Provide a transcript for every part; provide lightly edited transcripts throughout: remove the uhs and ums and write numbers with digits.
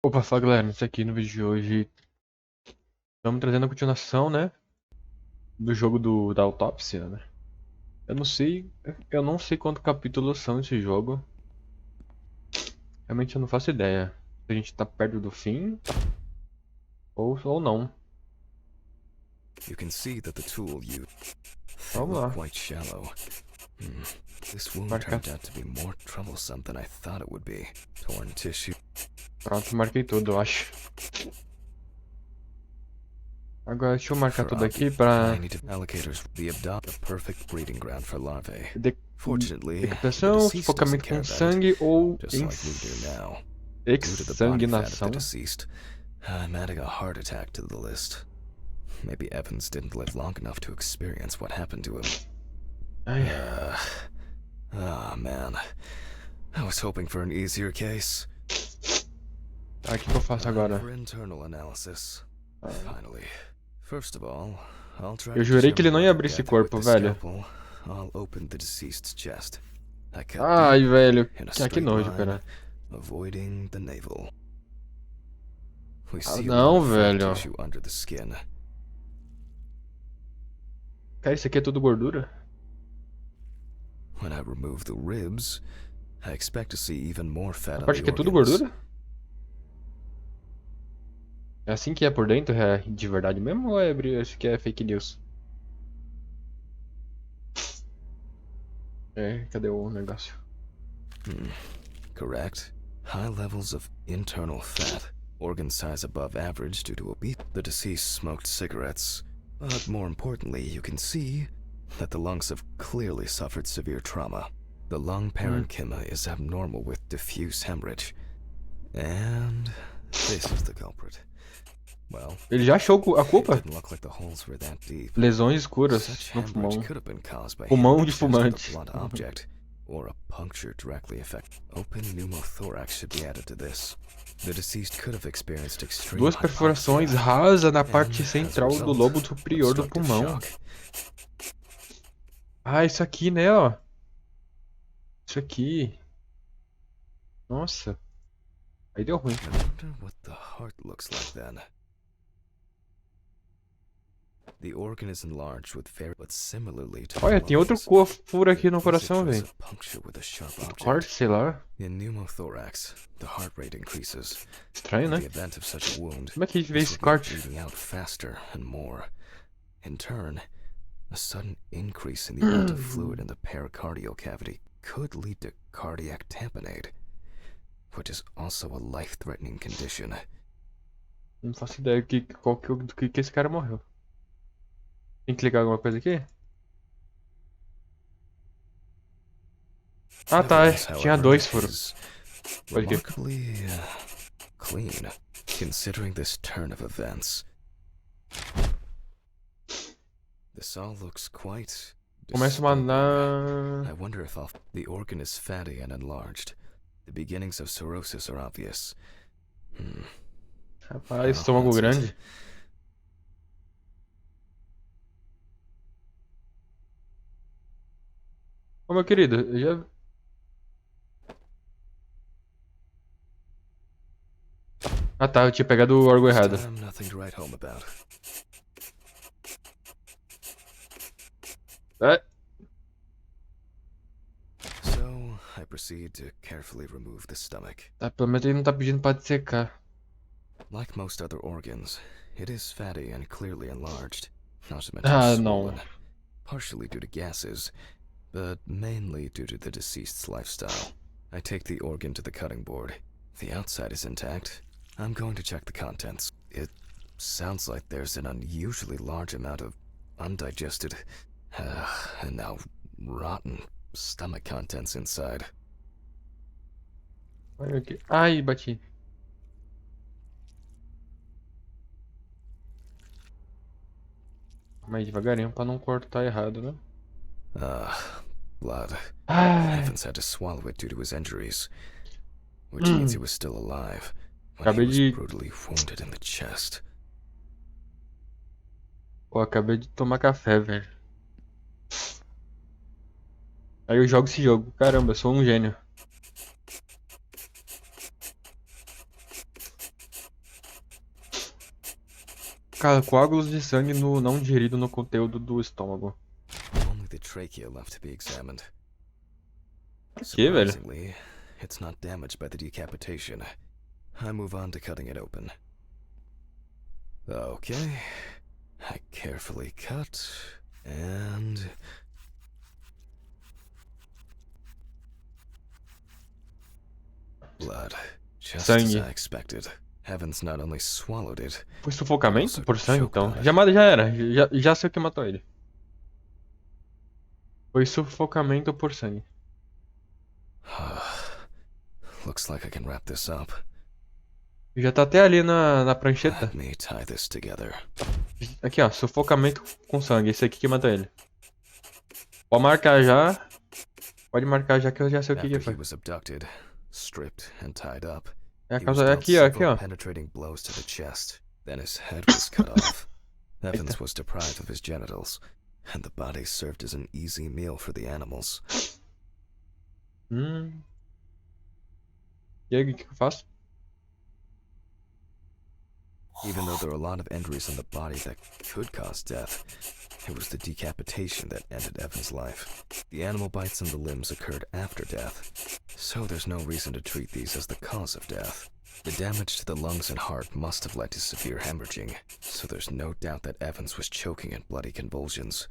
Opa, fala galera, isso aqui no vídeo de hoje estamos trazendo a continuação, né, do jogo da Autopsy, né? Eu não sei quantos capítulos são esse jogo. Realmente eu não faço ideia. Se a gente tá perto do fim ou não. You can see that the tool you they Vamos look lá. quite shallow. This wound Marcar. turned out to be more troublesome than I thought it would be. Torn tissue. Pronto, marquei tudo, eu acho. Agora deixa eu marcar For tudo aqui I pra need to allocators the a perfect breeding ground for larvae. de Fortunately, the decapitação, deceased doesn't sufocamento care com about it, sangue ou just like we do now. Due to the body fat of the exsanguinação. deceased, I'm adding a heart attack to the list. Maybe Evans didn't live long enough to experience what happened to him. Ai, Man. I was hoping for an easier case. tá, o que eu faço agora? For internal analysis. Finally. First of all, I'll try Eu to jurei que ele não ia determine abrir the esse death with corpo, the velho. scalpel. I'll open the deceased's chest. I cut Ai, deep velho. in a Que straight nojo, line, cara. avoiding the navel. We Ah, see a não, little fat velho. tissue under the skin. Cara, isso aqui é tudo gordura? When I remove the ribs, I expect to see even more fat A on parte the aqui é tudo organs. gordura? É assim que é por dentro? É de verdade mesmo ou isso que é fake news? É, cadê o negócio? Correct. High levels of internal fat, organ size above average due to obesity. The deceased smoked cigarettes, but more importantly, you can see that the lungs have clearly suffered severe trauma. The lung parenchyma is abnormal with diffuse hemorrhage. And this is the culprit. Well, Ele já achou a it culpa? didn't look like the holes were that deep. Lesões escuras Such no hemorrhage pulmão. could have been caused by Pulmão hitting de the chest with fumante. a blunt object, or a puncture directly affect. Open pneumothorax should be added to this. The deceased could have experienced extreme Duas perfurações hypoxia rasas na and, parte as a central do result, lobo superior do obstructive pulmão. shock. Ah, isso aqui, né, ó. Isso aqui. Nossa. Aí deu ruim. I wonder what the heart looks like then. The organ is enlarged with very, but similarly to Olha, the tem outro lungs. furo aqui no The visage coração, was velho. a puncture with a sharp Corte, object. sei lá. In pneumothorax, the heart rate increases. Estranho, In né? the event of such a wound, Como é que a gente vê this esse would make corte? bleeding out faster and more. In turn, a sudden increase in the amount of fluid in the pericardial cavity could lead to cardiac tamponade, which is also a life-threatening condition. Não faço ideia do que esse cara morreu. Tem que ligar alguma coisa aqui? Ah, tá. Evidence, Tinha however, dois furos. is Pode crer. remarkably clean, considering this turn of events. This all looks quite Começa a disturbing. mandar. I wonder if the organ is fatty and enlarged. The beginnings of cirrhosis are obvious. Rapaz, estômago that's it. grande. Ô, meu querido, eu já. Ah, tá. Eu tinha pegado o órgão This errado. time, nothing to write home about. É. So, I proceed to carefully remove the stomach. Tá, pelo menos ele não tá pedindo pra dissecar. Like most other organs, it is fatty and clearly enlarged, not to Ah, mention não. swollen, partially due to gases, but mainly due to the deceased's lifestyle. I take the organ to the cutting board. The outside is intact. I'm going to check the contents. It sounds like there's an unusually large amount of undigested, and now rotten stomach contents inside. Olha aqui. Ai, bati. Calma aí, devagarinho pra não cortar errado, né? Blood. Ai. Evans had to swallow it due to his injuries, which means he was still alive when he Acabei was de. brutally wounded in the chest. Pô, acabei de tomar café, velho. Aí eu jogo esse jogo. Caramba, eu sou um gênio. coágulos de sangue não digerido no conteúdo do estômago. Only the trachea left to be examined. Por quê, velho? Surprisingly, it's not damaged by the decapitation. I move on to cutting it open. Okay. I carefully cut, and... blood. Just as Sangue. I expected. Heavens not only swallowed it, Foi sufocamento Also por sangue, choked então. on it. Já era. Já sei o que matou ele. Foi sufocamento por sangue. looks like I can wrap this up. Já tá até ali na prancheta. Let me tie this together. Aqui, ó. Sufocamento com sangue. Esse aqui que mata ele. Pode marcar já. Pode marcar já que eu já sei o que After foi. he was abducted, stripped, and tied up, É a he was causa. É dealt aqui, ó. Aqui, several ó. penetrating blows to the chest. Then his head was cut off. Evans was deprived of his genitals, and the body served as an easy meal for the animals. E aí, o que eu faço? Even though there are a lot of injuries on the body that could cause death, it was the decapitation that ended Evan's life. The animal bites in the limbs occurred after death, so there's no reason to treat these as the cause of death. The damage to the lungs and heart must have led to severe hemorrhaging, so there's no doubt that Evans was choking in bloody convulsions.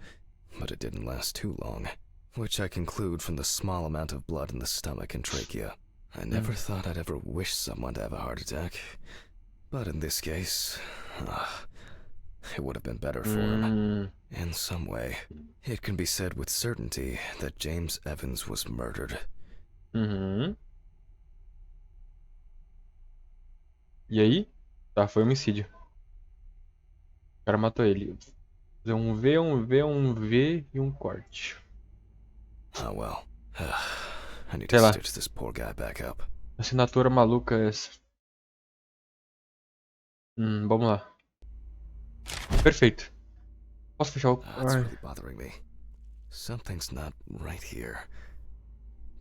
But it didn't last too long, which I conclude from the small amount of blood in the stomach and trachea. I never thought I'd ever wish someone to have a heart attack. But in this case, it would have been better for him. In some way, it can be said with certainty that James Evans was murdered. E aí? Tá, foi homicídio. O cara matou ele. Fazer um V, um V, um V e um corte. Oh well. I need Sei to lá. stitch this poor guy back up. Assinatura maluca essa. Vamos lá. Perfeito. Posso fechar o... That's really bothering me. Something's not right here.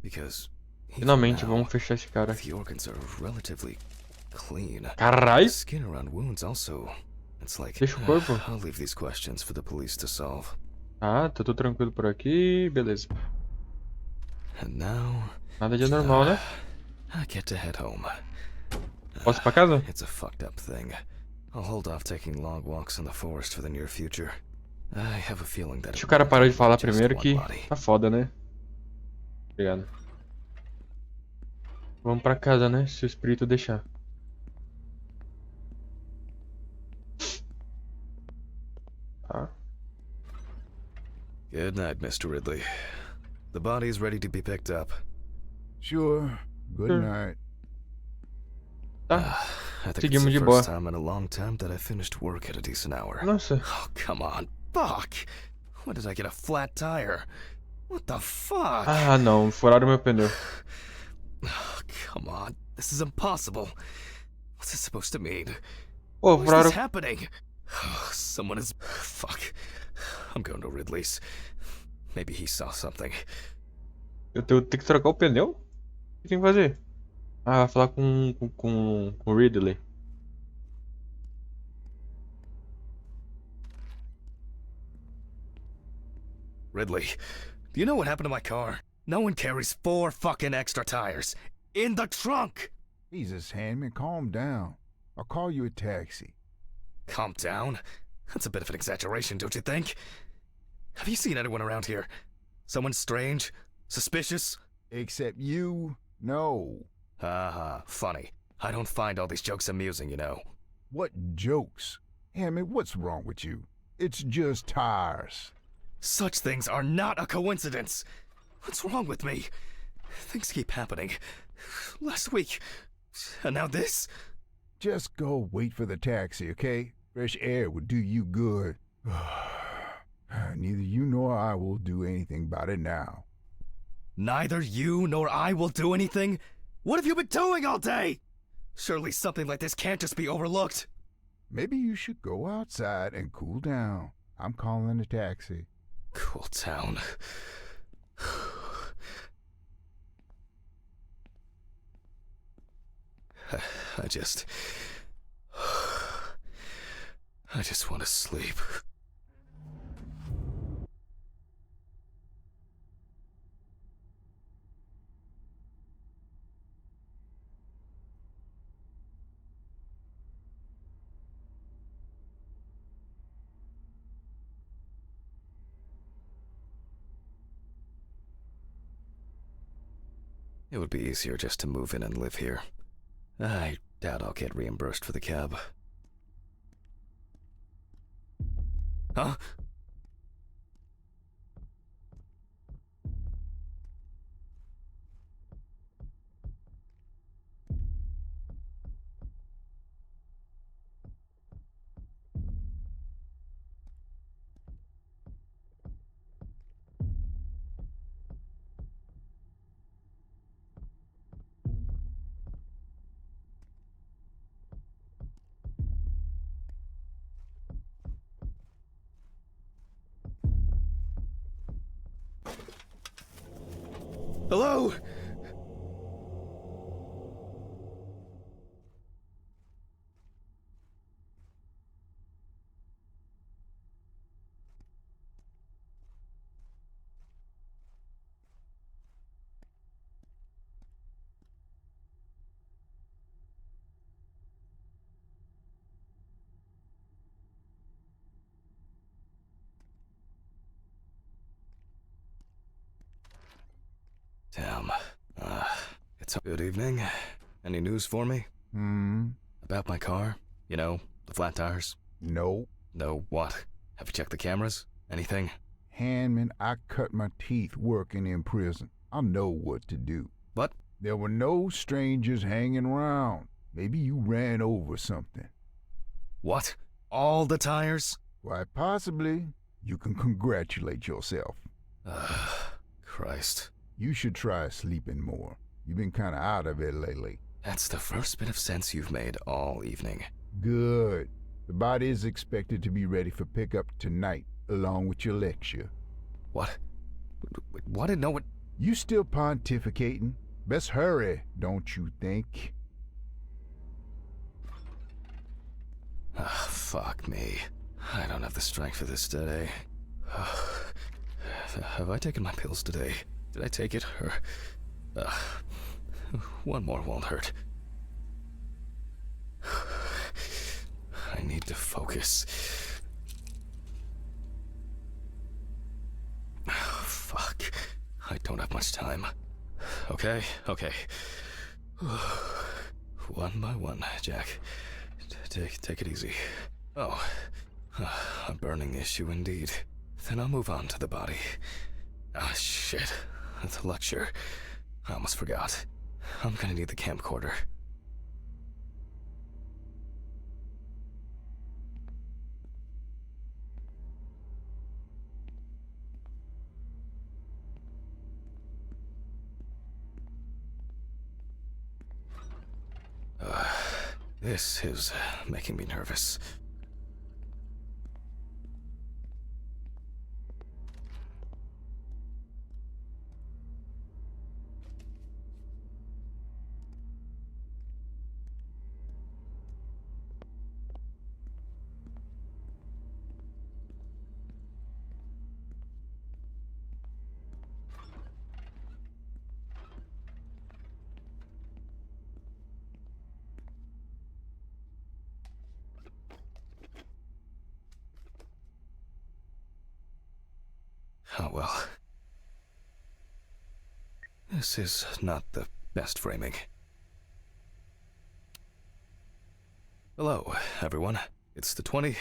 Because Finalmente, now, vamos fechar esse cara. the organs are relatively clean. Caralho! The skin around wounds also. It's like, Deixa o corpo. I'll leave these questions for the police to solve. Tá tudo tranquilo por aqui. Beleza. And now, Nada de anormal, né? I get to head home. Posso ir pra casa? It's a fucked up thing. I'll hold off taking long walks in the forest for the near future. I have a feeling that Deixa it o cara won't parar be de falar just primeiro one que body. tá foda, né? Obrigado. Vamos pra casa, né? Se o espírito deixar. Tá. Good night, Mr. Ridley. The body is ready to be picked up. Sure. Good Sure. night. Tá. I think it's Seguimos the de boa. first time in a long time that I finished work at a decent hour. Nossa. Oh, come on. Fuck! When did I get a flat tire? What the fuck? Ah, não. Furaram meu pneu. Oh, come on. This is impossible. What's this supposed to mean? Pô, Why is furaram... this happening? Someone is... Fuck. I'm going to Ridley's. Maybe he saw something. Eu tenho que trocar o pneu? O que tem que fazer? Ah, vai falar com o Ridley. Ridley, do you know what happened to my car? No one carries 4 fucking extra tires. In the trunk! Jesus, Handman, calm down. I'll call you a taxi. Calm down. That's a bit of an exaggeration, don't you think? Have you seen anyone around here? Someone strange? Suspicious? Except you? No. Haha, funny. I don't find all these jokes amusing, you know. What jokes? Handman, what's wrong with you? It's just tires. Such things are not a coincidence. What's wrong with me? Things keep happening. Last week. And now this? Just go wait for the taxi, okay? Fresh air would do you good. Neither you nor I will do anything about it now. Neither you nor I will do anything? What have you been doing all day? Surely something like this can't just be overlooked. Maybe you should go outside and cool down. I'm calling a taxi. Cool town. I just want to sleep. It would be easier just to move in and live here. I doubt I'll get reimbursed for the cab. Huh? Hello? Damn. It's a good evening. Any news for me? About my car? You know, the flat tires? No. No what? Have you checked the cameras? Anything? Handman, I cut my teeth working in prison. I know what to do. What? There were no strangers hanging around. Maybe you ran over something. What? All the tires? Why, possibly. You can congratulate yourself. Christ. You should try sleeping more. You've been kind of out of it lately. That's the first bit of sense you've made all evening. Good. The body is expected to be ready for pickup tonight, along with your lecture. What? What? No, what? You still pontificating? Best hurry, don't you think? Fuck me. I don't have the strength for this today. Have I taken my pills today? Did I take it? Or... one more won't hurt. I need to focus. Fuck. I don't have much time. Okay. One by one, Jack. Take it easy. Oh, a burning issue indeed. Then I'll move on to the body. Ah, shit. The lecture. I almost forgot. I'm gonna need the camcorder. This is making me nervous. Oh well. This is not the best framing. Hello, everyone. It's the 20...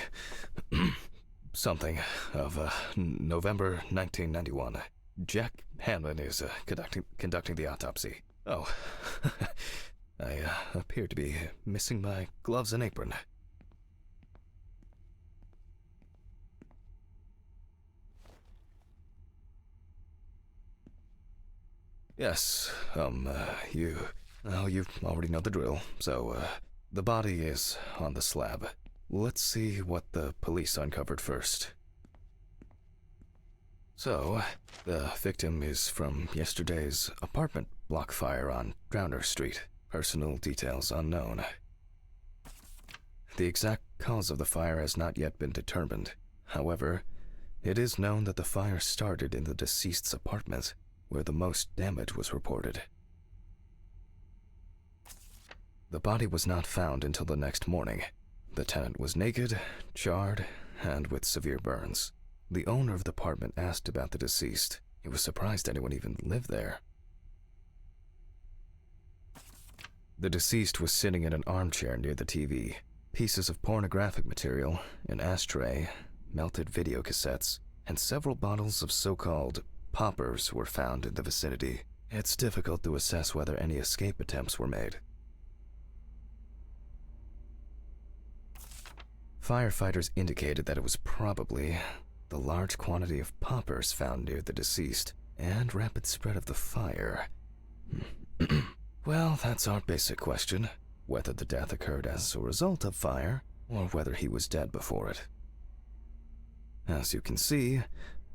something of November 1991. Jack Hanlon is conducting the autopsy. Oh, I appear to be missing my gloves and apron. Yes, you already know the drill, so, the body is on the slab. Let's see what the police uncovered first. So, the victim is from yesterday's apartment block fire on Drowner Street. Personal details unknown. The exact cause of the fire has not yet been determined. However, it is known that the fire started in the deceased's apartment, where the most damage was reported. The body was not found until the next morning. The tenant was naked, charred, and with severe burns. The owner of the apartment asked about the deceased. He was surprised anyone even lived there. The deceased was sitting in an armchair near the TV. Pieces of pornographic material, an ashtray, melted video cassettes, and several bottles of so-called poppers were found in the vicinity. It's difficult to assess whether any escape attempts were made. Firefighters indicated that it was probably the large quantity of poppers found near the deceased and rapid spread of the fire. Well, that's our basic question, whether the death occurred as a result of fire or whether he was dead before it. As you can see,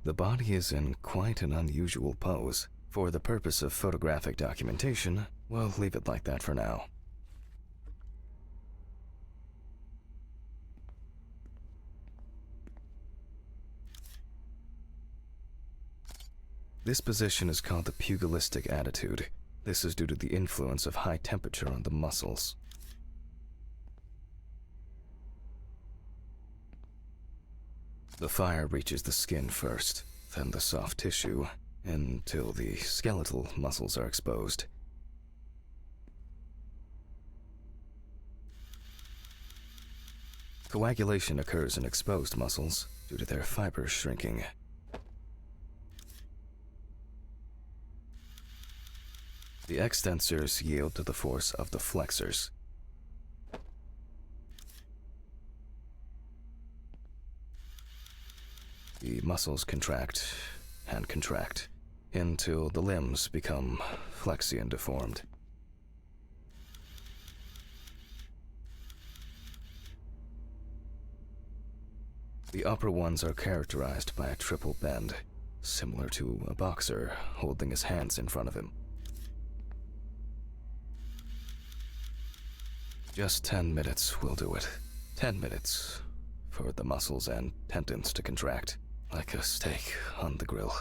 the body is in quite an unusual pose. For the purpose of photographic documentation, we'll leave it like that for now. This position is called the pugilistic attitude. This is due to the influence of high temperature on the muscles. The fire reaches the skin first, then the soft tissue, until the skeletal muscles are exposed. Coagulation occurs in exposed muscles due to their fibers shrinking. The extensors yield to the force of the flexors. The muscles contract and contract until the limbs become flexy and deformed. The upper ones are characterized by a triple bend, similar to a boxer holding his hands in front of him. Just 10 minutes will do it. 10 minutes for the muscles and tendons to contract, like a steak on the grill.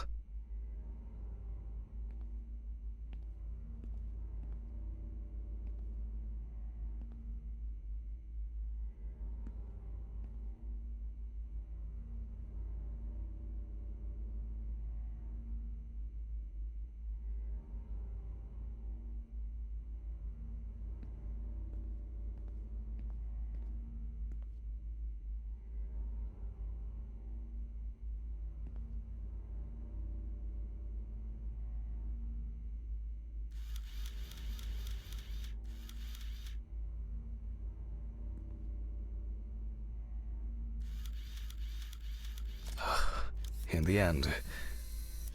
In the end,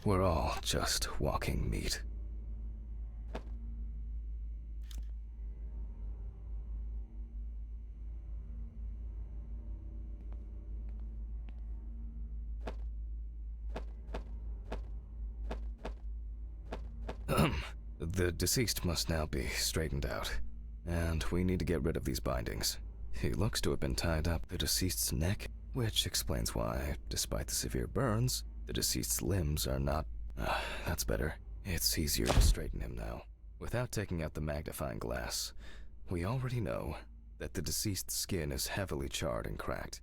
we're all just walking meat. The deceased must now be straightened out, and we need to get rid of these bindings. He looks to have been tied up the deceased's neck, which explains why, despite the severe burns, the deceased's limbs are not... that's better. It's easier to straighten him now. Without taking out the magnifying glass, we already know that the deceased's skin is heavily charred and cracked.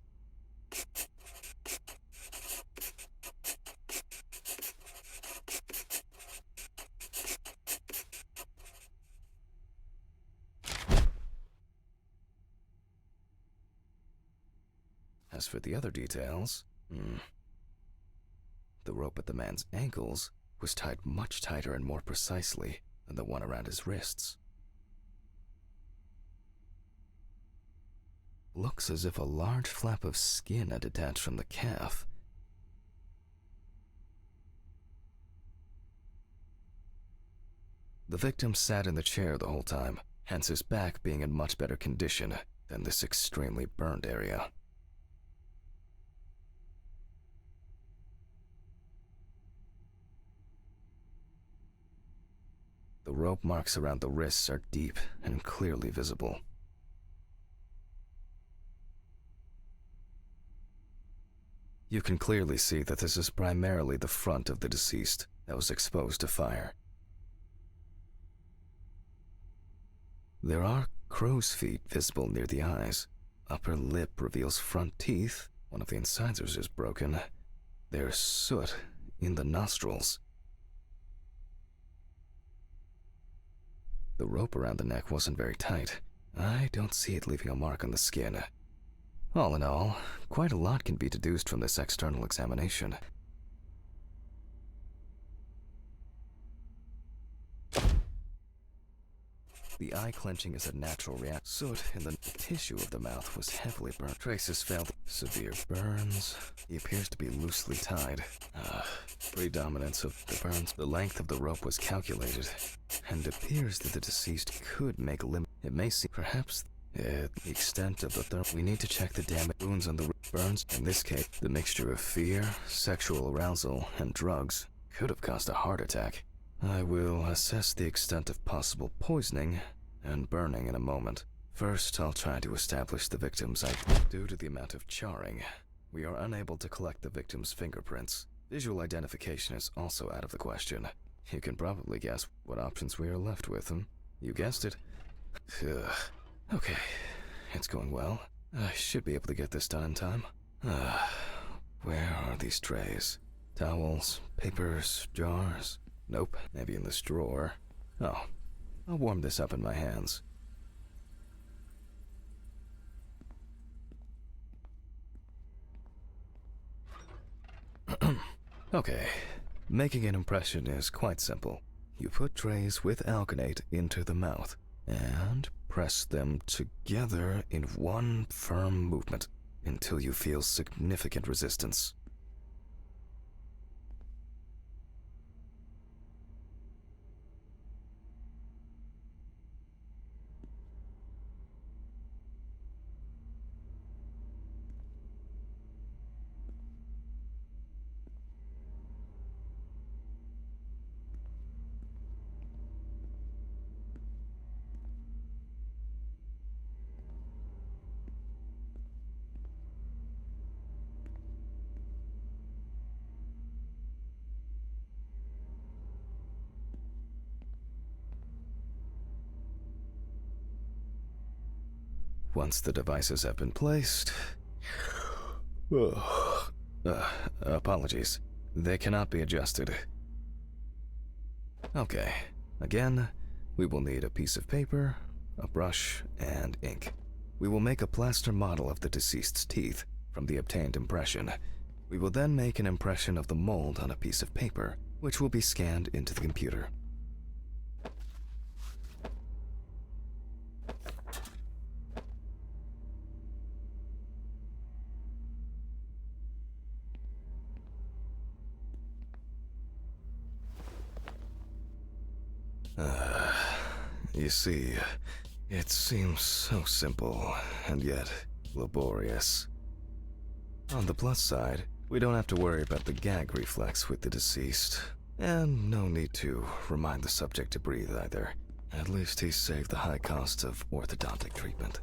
As for the other details, the rope at the man's ankles was tied much tighter and more precisely than the one around his wrists. Looks as if a large flap of skin had detached from the calf. The victim sat in the chair the whole time, hence his back being in much better condition than this extremely burned area. The rope marks around the wrists are deep and clearly visible. You can clearly see that this is primarily the front of the deceased that was exposed to fire. There are crow's feet visible near the eyes. Upper lip reveals front teeth. One of the incisors is broken. There's soot in the nostrils. The rope around the neck wasn't very tight. I don't see it leaving a mark on the skin. All in all, quite a lot can be deduced from this external examination. The eye clenching is a natural reaction. Soot in the tissue of the mouth was heavily burnt. Traces failed. Severe burns. He appears to be loosely tied. Predominance of the burns. The length of the rope was calculated, and appears that the deceased could make a limb. It may seem, perhaps, the extent of the we need to check the damage. Wounds on the burns. In this case, the mixture of fear, sexual arousal, and drugs could have caused a heart attack. I will assess the extent of possible poisoning and burning in a moment. First, I'll try to establish the victim's identity. Due to the amount of charring, we are unable to collect the victim's fingerprints. Visual identification is also out of the question. You can probably guess what options we are left with, You guessed it. Okay, it's going well. I should be able to get this done in time. Where are these trays? Towels, papers, jars? Nope, maybe in this drawer. Oh, I'll warm this up in my hands. Okay, making an impression is quite simple. You put trays with alginate into the mouth and press them together in one firm movement until you feel significant resistance. Once the devices have been placed... apologies. They cannot be adjusted. Okay. Again, we will need a piece of paper, a brush, and ink. We will make a plaster model of the deceased's teeth from the obtained impression. We will then make an impression of the mold on a piece of paper, which will be scanned into the computer. You see, it seems so simple, and yet laborious. On the plus side, we don't have to worry about the gag reflex with the deceased, and no need to remind the subject to breathe either. At least he saved the high cost of orthodontic treatment.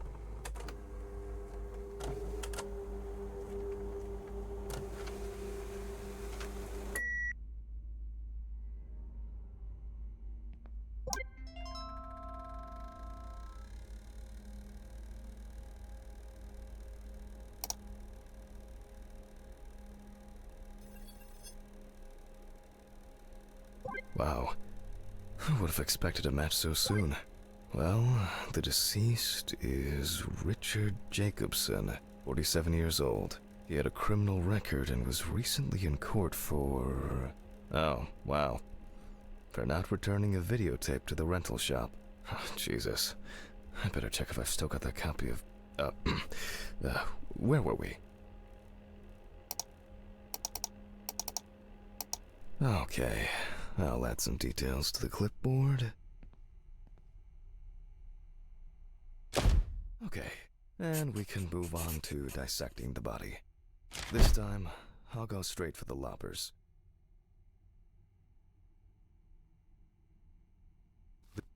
Wow, who would have expected a match so soon? Well, the deceased is Richard Jacobson, 47 years old. He had a criminal record and was recently in court for... Oh, wow. For not returning a videotape to the rental shop. Oh, Jesus. I better check if I've still got that copy of... where were we? Okay. I'll add some details to the clipboard. Okay, and we can move on to dissecting the body. This time, I'll go straight for the loppers.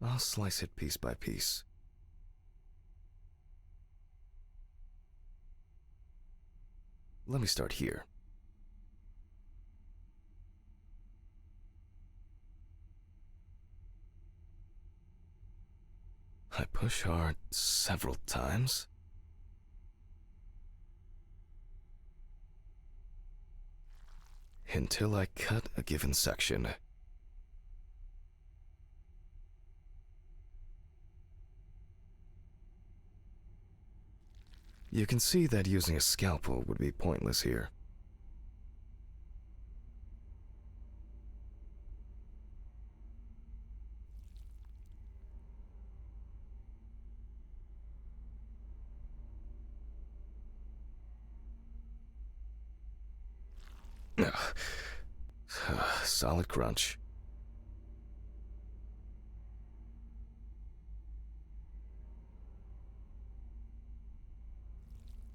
I'll slice it piece by piece. Let me start here. I push hard several times. Until I cut a given section. You can see that using a scalpel would be pointless here. Solid crunch.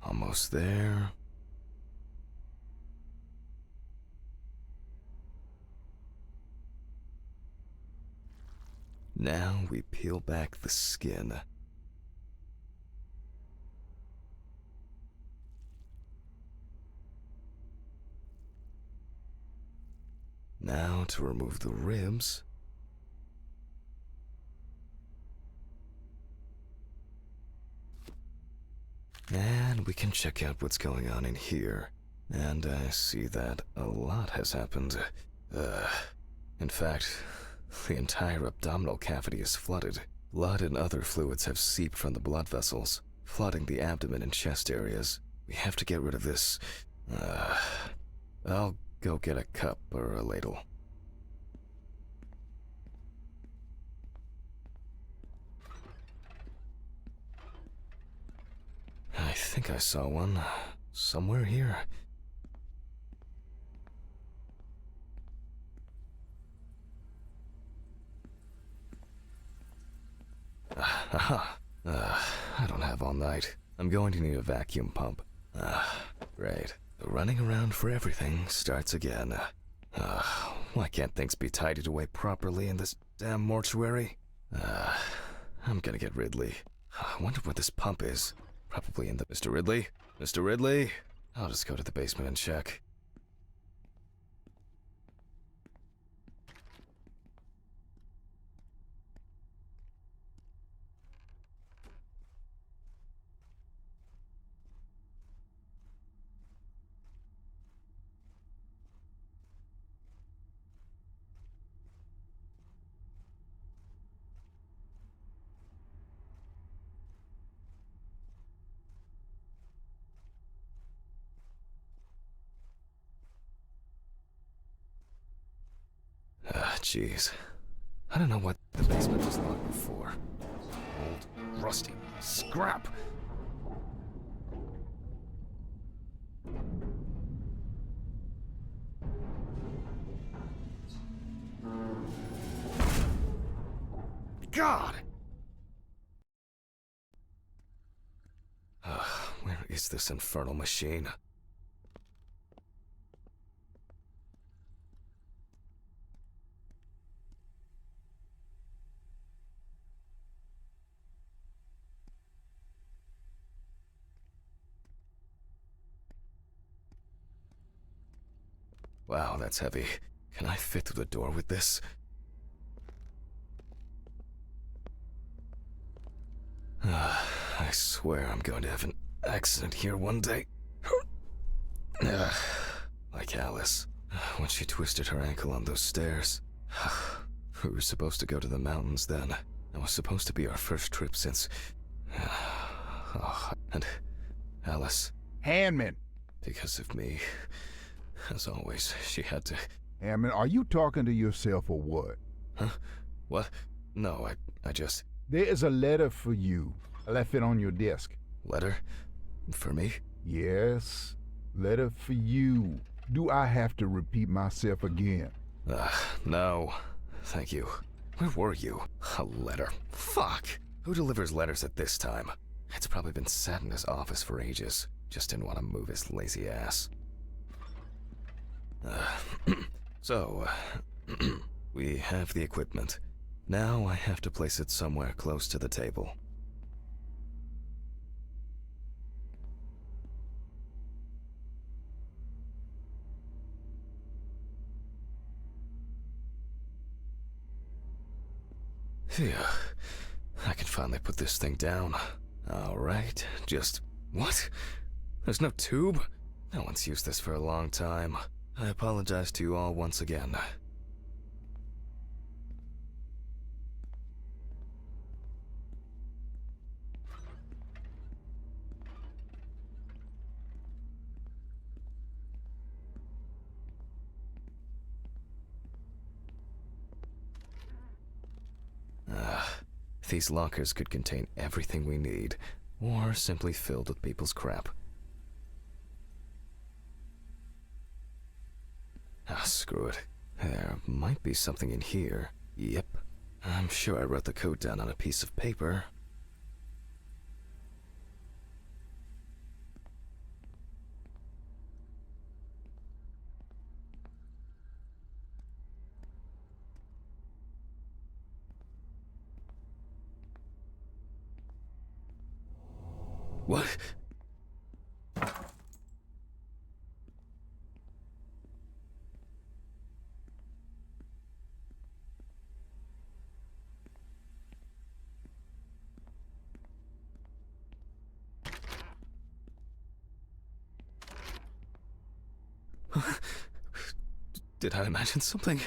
Almost there. Now we peel back the skin. Now to remove the ribs. And we can check out what's going on in here. And I see that a lot has happened. In fact, the entire abdominal cavity is flooded. Blood and other fluids have seeped from the blood vessels, flooding the abdomen and chest areas. We have to get rid of this. I'll go get a cup or a ladle. I think I saw one somewhere here. Aha. I don't have all night. I'm going to need a vacuum pump. Great. The running around for everything starts again. Why can't things be tidied away properly in this damn mortuary? I'm gonna get Ridley. I wonder where this pump is. Probably in the... Mr. Ridley? Mr. Ridley? I'll just go to the basement and check. Jeez. I don't know what the basement was locked before. Old, rusty scrap! God! Where is this infernal machine? Wow, that's heavy. Can I fit through the door with this? I swear I'm going to have an accident here one day. Like Alice, when she twisted her ankle on those stairs. We were supposed to go to the mountains then. It was supposed to be our first trip since... and Alice... Hammond! Because of me... As always, she had to... Hammond, are you talking to yourself or what? Huh? What? No, I just... There is a letter for you. I left it on your desk. Letter? For me? Yes, letter for you. Do I have to repeat myself again? No. Thank you. Where were you? A letter. Fuck! Who delivers letters at this time? It's probably been sat in his office for ages. Just didn't want to move his lazy ass. So, we have the equipment. Now I have to place it somewhere close to the table. Phew. I can finally put this thing down. Alright, just... What? There's no tube? No one's used this for a long time. I apologize to you all once again. These lockers could contain everything we need, or simply filled with people's crap. Screw it. There might be something in here. Yep. I'm sure I wrote the code down on a piece of paper. What? Did I imagine something?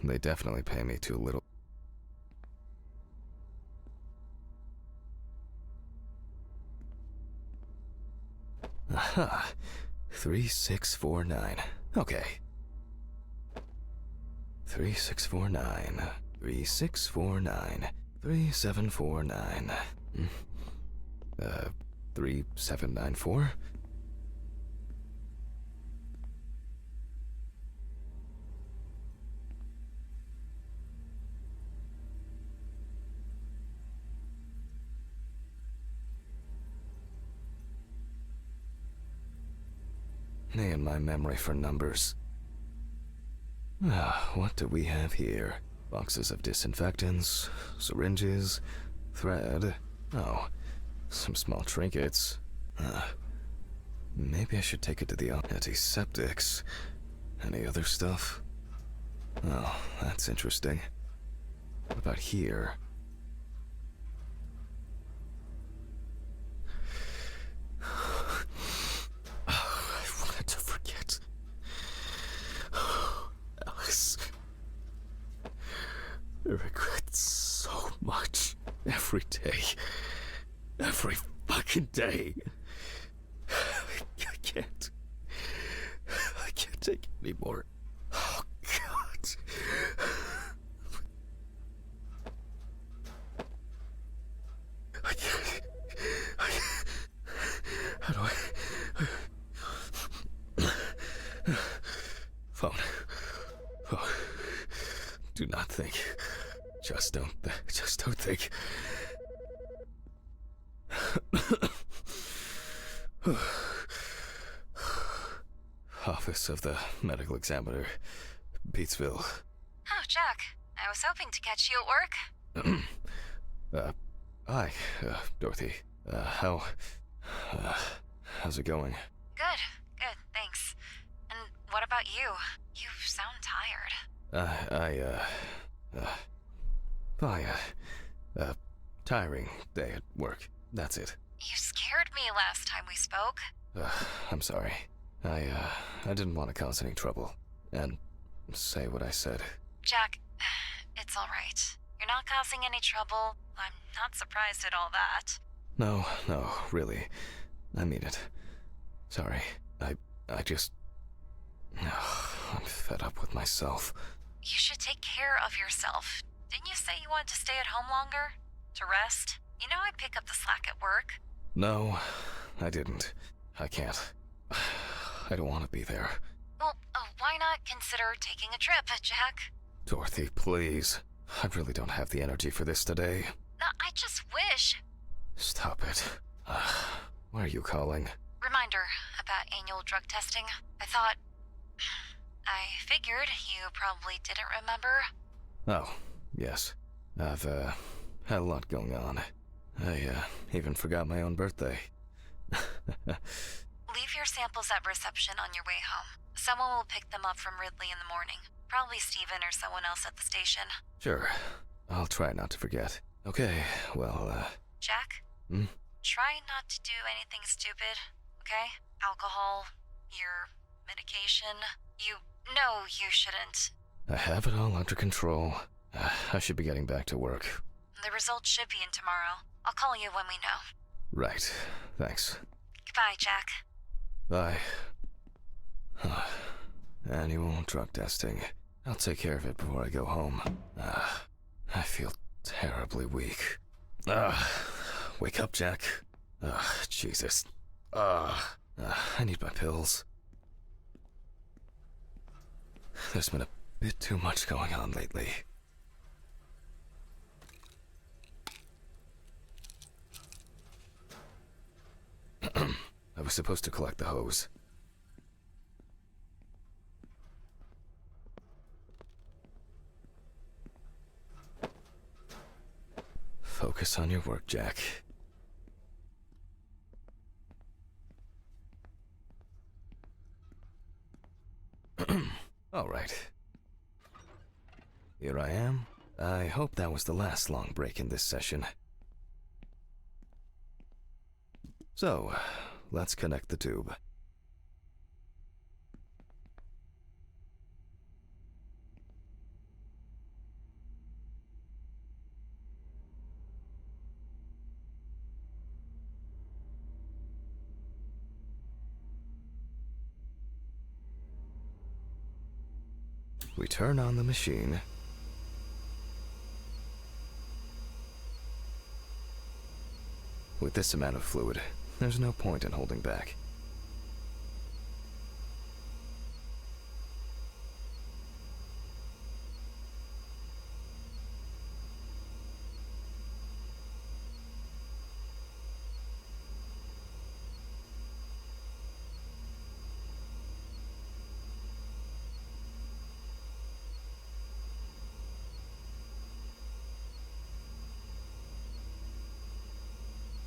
They definitely pay me too little. Aha! 3649. Okay. 3649. 3649. 3749. 3794? Me and my memory for numbers. What do we have here? Boxes of disinfectants, syringes, thread. Oh, some small trinkets. Maybe I should take it to the antiseptics. Any other stuff? Oh, that's interesting. What about here? I regret so much every day. Every fucking day. I can't. I can't take it anymore. Oh, God. I can't. How do I... Phone. Oh, do not think. Just don't think. Office of the Medical Examiner, Beatsville. Oh, Jack. I was hoping to catch you at work. Hi, Dorothy. How's it going? Good, thanks. And what about you? You sound tired. Tiring day at work. That's it. You scared me last time we spoke. I'm sorry. I didn't want to cause any trouble and say what I said. Jack, it's alright. You're not causing any trouble. I'm not surprised at all that. No, really. I mean it. Sorry. I just... I'm fed up with myself. You should take care of yourself. Didn't you say you wanted to stay at home longer? To rest? You know I pick up the slack at work. No, I didn't. I can't. I don't want to be there. Well, why not consider taking a trip, Jack? Dorothy, please. I really don't have the energy for this today. I just wish. Stop it. Why are you calling? Reminder about annual drug testing. I figured you probably didn't remember. Oh, yes. I've, had a lot going on. I, even forgot my own birthday. Leave your samples at reception on your way home. Someone will pick them up from Ridley in the morning. Probably Steven or someone else at the station. Sure. I'll try not to forget. Okay, well, Jack? Try not to do anything stupid, okay? Alcohol, your medication. No, you shouldn't. I have it all under control. I should be getting back to work. The results should be in tomorrow. I'll call you when we know. Right. Thanks. Goodbye, Jack. Bye. Annual drug testing. I'll take care of it before I go home. I feel terribly weak. Wake up, Jack. Jesus. I need my pills. There's been a bit too much going on lately. I was supposed to collect the hose. Focus on your work, Jack. All right. Here I am. I hope that was the last long break in this session. So, let's connect the tube. We turn on the machine. With this amount of fluid, there's no point in holding back.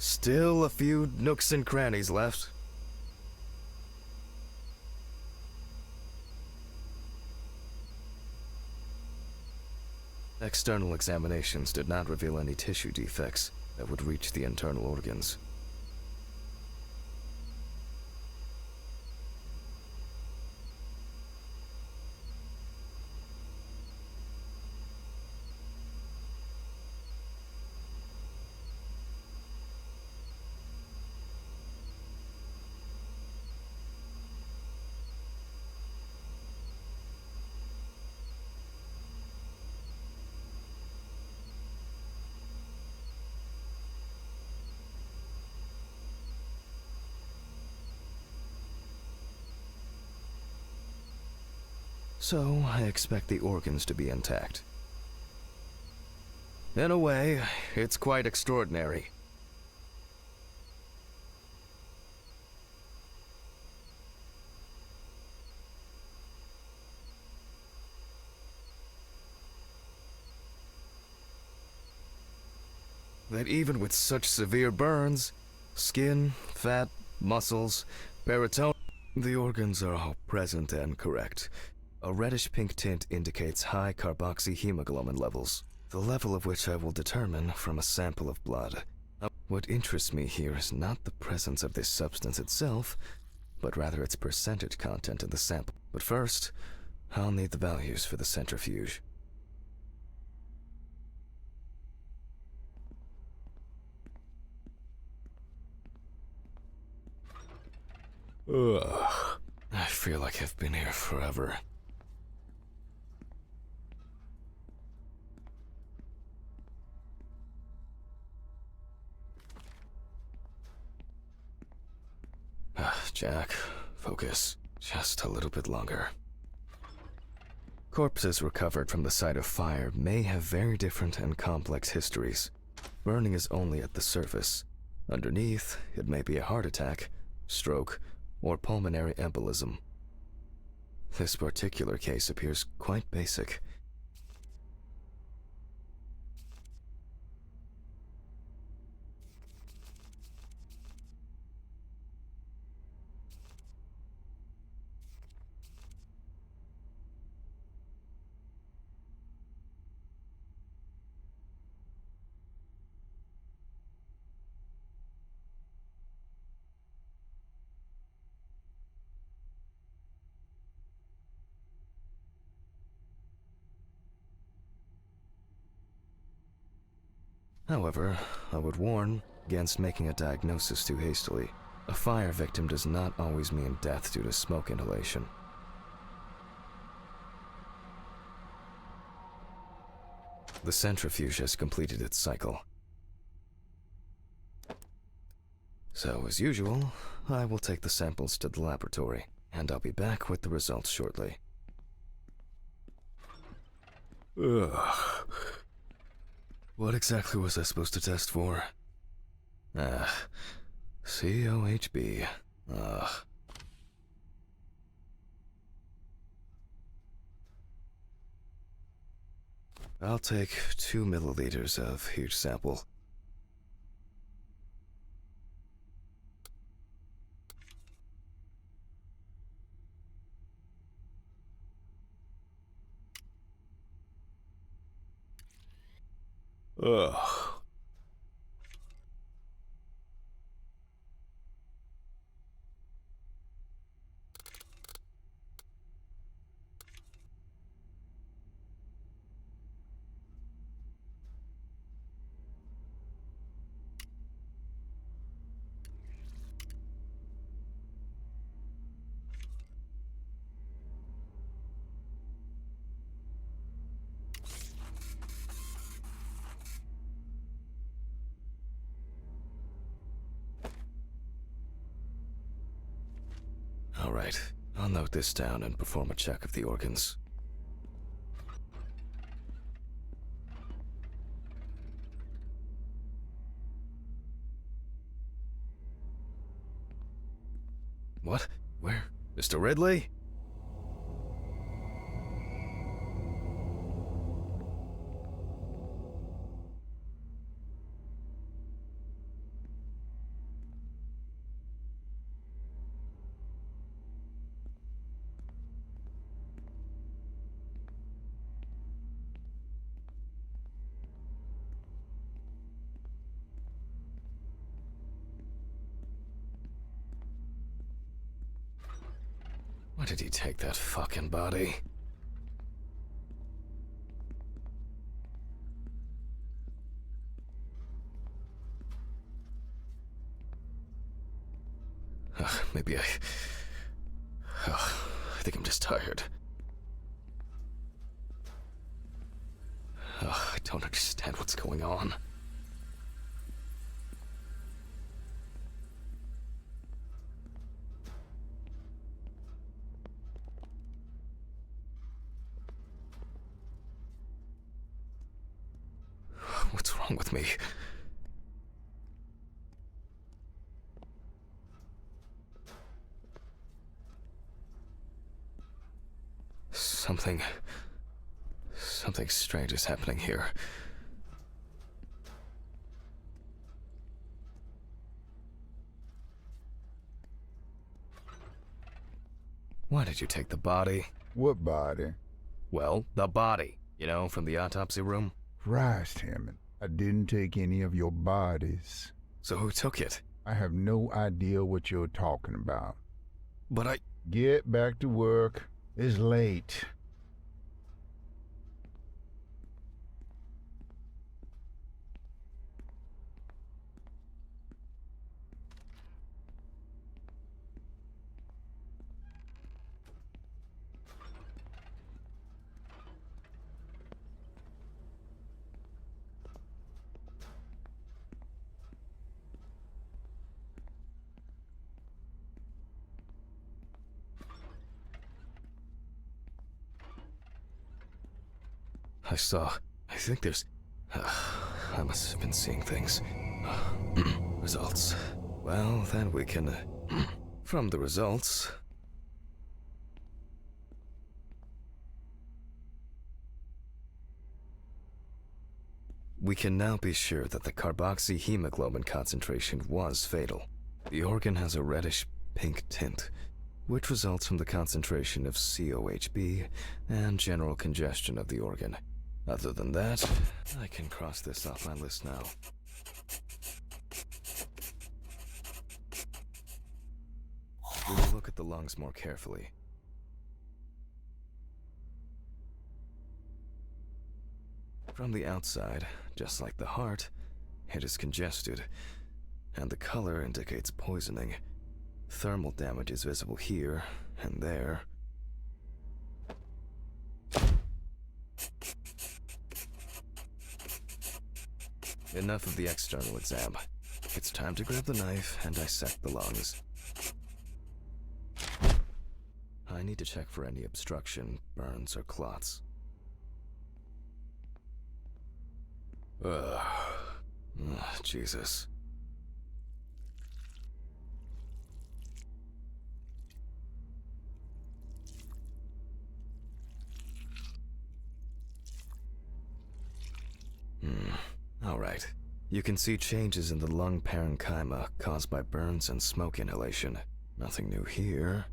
Still a few nooks and crannies left. External examinations did not reveal any tissue defects that would reach the internal organs. so I expect the organs to be intact. In a way, it's quite extraordinary. That even with such severe burns, skin, fat, muscles, baritone, the organs are all present and correct. A reddish-pink tint indicates high carboxyhemoglobin levels, the level of which I will determine from a sample of blood. What interests me here is not the presence of this substance itself, but rather its percentage content in the sample. But first, I'll need the values for the centrifuge. Ugh. I feel like I've been here forever. Jack, focus. Just a little bit longer. Corpses recovered from the site of fire may have very different and complex histories. Burning is only at the surface. Underneath, it may be a heart attack, stroke, or pulmonary embolism. This particular case appears quite basic. However, I would warn against making a diagnosis too hastily. A fire victim does not always mean death due to smoke inhalation. The centrifuge has completed its cycle. So, as usual, I will take the samples to the laboratory, and I'll be back with the results shortly. Ugh. What exactly was I supposed to test for? COHB. I'll take 2 milliliters of each sample. Ugh. All right, I'll note this down and perform a check of the organs. What? Where? Mr. Ridley? Why did he take that fucking body? Maybe I think I'm just tired. I don't understand what's going on. wrong with me? Something strange is happening here. Why did you take the body? What body? Well, the body. You know, from the autopsy room. Christ, Hammond, I didn't take any of your bodies. So who took it? I have no idea what you're talking about. But I... Get back to work. It's late. I think there's... I must have been seeing things. Results. Well, then we can... from the results... we can now be sure that the carboxyhemoglobin concentration was fatal. The organ has a reddish pink tint, which results from the concentration of COHB and general congestion of the organ. Other than that, I can cross this off my list now. We will look at the lungs more carefully. From the outside, just like the heart, it is congested, and the color indicates poisoning. Thermal damage is visible here and there. Enough of the external exam. It's time to grab the knife and dissect the lungs. I need to check for any obstruction, burns, or clots. Ugh. Jesus. Alright. You can see changes in the lung parenchyma caused by burns and smoke inhalation. Nothing new here.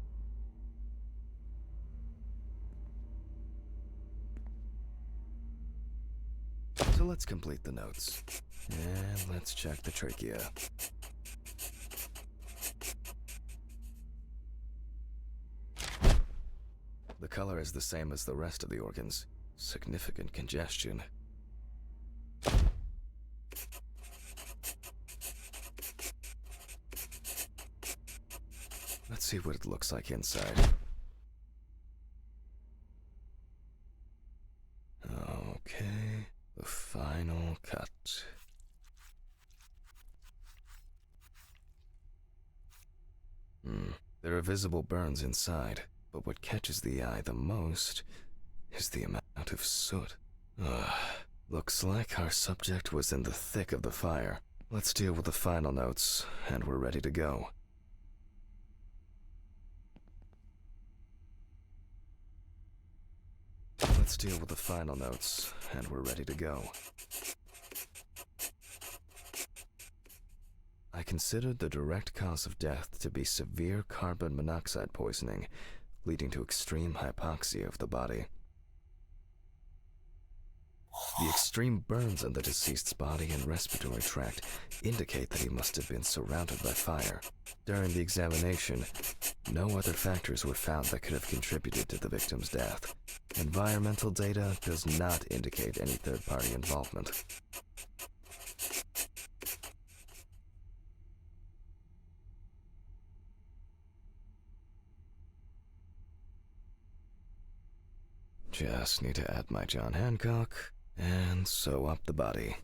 So let's complete the notes. And let's check the trachea. The color is the same as the rest of the organs. Significant congestion. Let's see what it looks like inside. Okay, the final cut. There are visible burns inside, but what catches the eye the most is the amount of soot. Looks like our subject was in the thick of the fire. Let's deal with the final notes, and we're ready to go. Let's deal with the final notes, and we're ready to go. I considered the direct cause of death to be severe carbon monoxide poisoning, leading to extreme hypoxia of the body. The extreme burns on the deceased's body and respiratory tract indicate that he must have been surrounded by fire. During the examination, no other factors were found that could have contributed to the victim's death. Environmental data does not indicate any third-party involvement. Just need to add my John Hancock and sew up the body.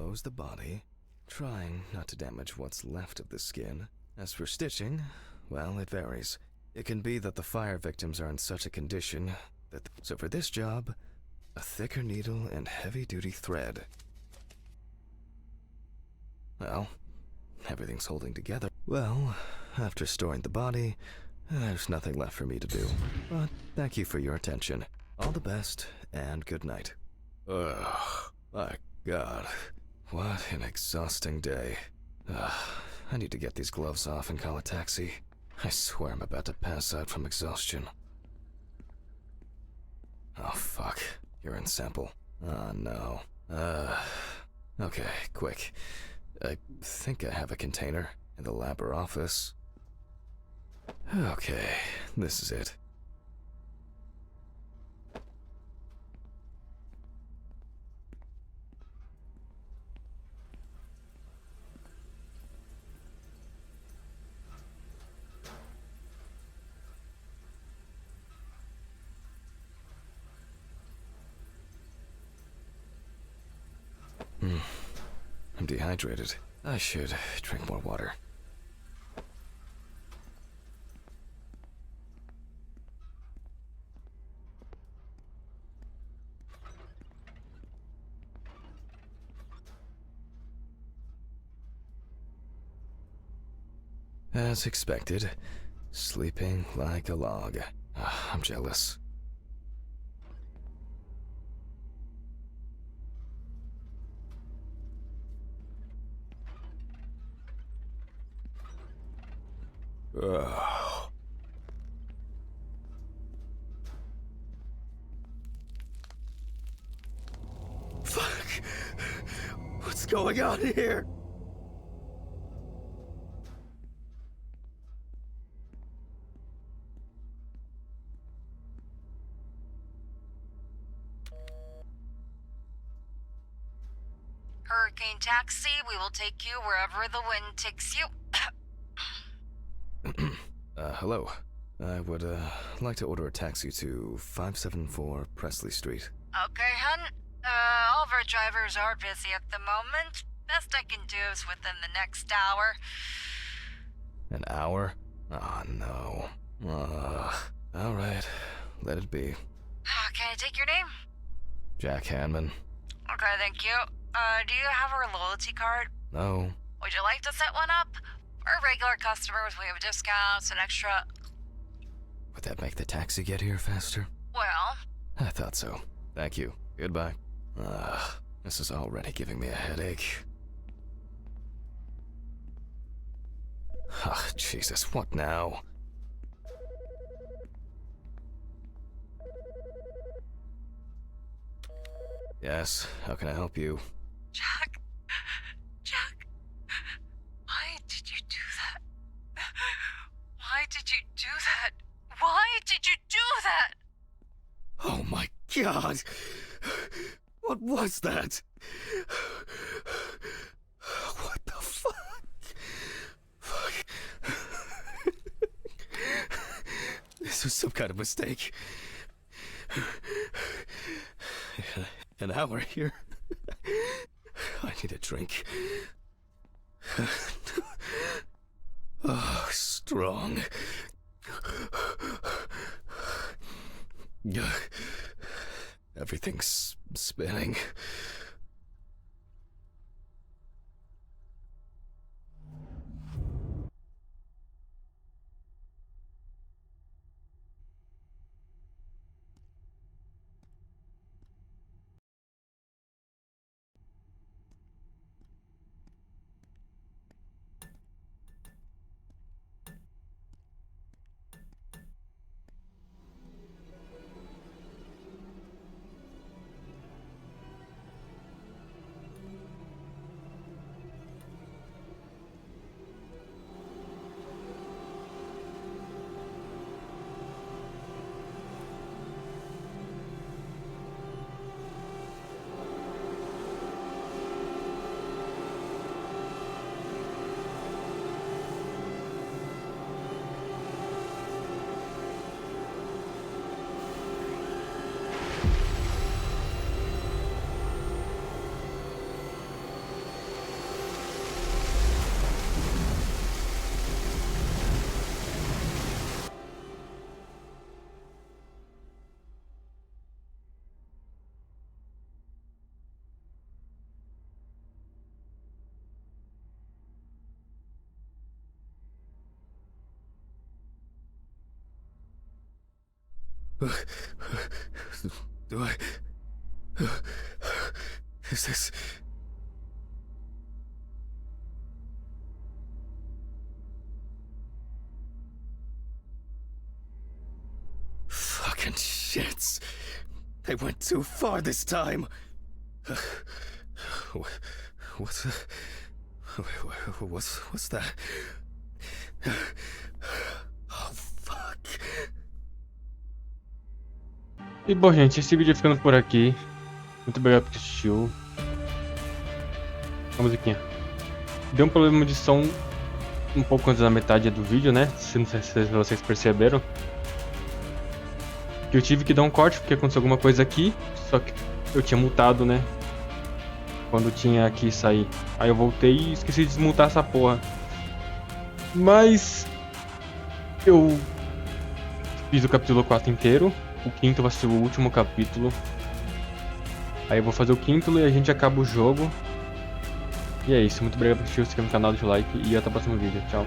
decompose the body, trying not to damage what's left of the skin. As for stitching, well, it varies. It can be that the fire victims are in such a condition that... So for this job, a thicker needle and heavy-duty thread. Well, everything's holding together. Well, after storing the body, there's nothing left for me to do. But thank you for your attention. All the best, and good night. Ugh, my God. What an exhausting day. I need to get these gloves off and call a taxi. I swear I'm about to pass out from exhaustion. Oh, fuck. Urine sample. Oh, no. Okay, quick. I think I have a container in the lab or office. Okay, this is it. I'm dehydrated. I should drink more water. As expected, sleeping like a log. I'm jealous. Ugh. Fuck! What's going on here? Hurricane Taxi, we will take you wherever the wind takes you. Hello. I would, like to order a taxi to 574 Presley Street. Okay, hun. All of our drivers are busy at the moment. Best I can do is within the next hour. An hour? Oh, no. Alright. Let it be. Can I take your name? Jack Hanman. Okay, thank you. Do you have our loyalty card? No. Would you like to set one up? For regular customers, we have discounts and extra... Would that make the taxi get here faster? Well... I thought so. Thank you. Goodbye. This is already giving me a headache. Ugh, Jesus, what now? Yes, how can I help you? Jack... Jack... Why did you do that? Why did you do that? Why did you do that? Oh my God! What was that? What the fuck? Fuck. This was some kind of mistake. An hour here. I need a drink. Oh, strong. Everything's spinning. Do I... Is this... Fucking shits. They went too far this time. What's that? Oh, fuck. E bom, gente, esse vídeo ficando por aqui. Muito obrigado por assistiu. A musiquinha. Deu um problema de som um pouco antes da metade do vídeo, né? Não sei se vocês perceberam. Que eu tive que dar um corte porque aconteceu alguma coisa aqui. Só que eu tinha multado, né? Quando tinha que sair. Aí eu voltei e esqueci de desmutar essa porra. Mas eu fiz o capítulo 4 inteiro. O quinto vai ser o último capítulo. Aí eu vou fazer o quinto e a gente acaba o jogo. E é isso, muito obrigado por assistir, se inscreva no canal, deixa o like e até o próximo vídeo. Tchau.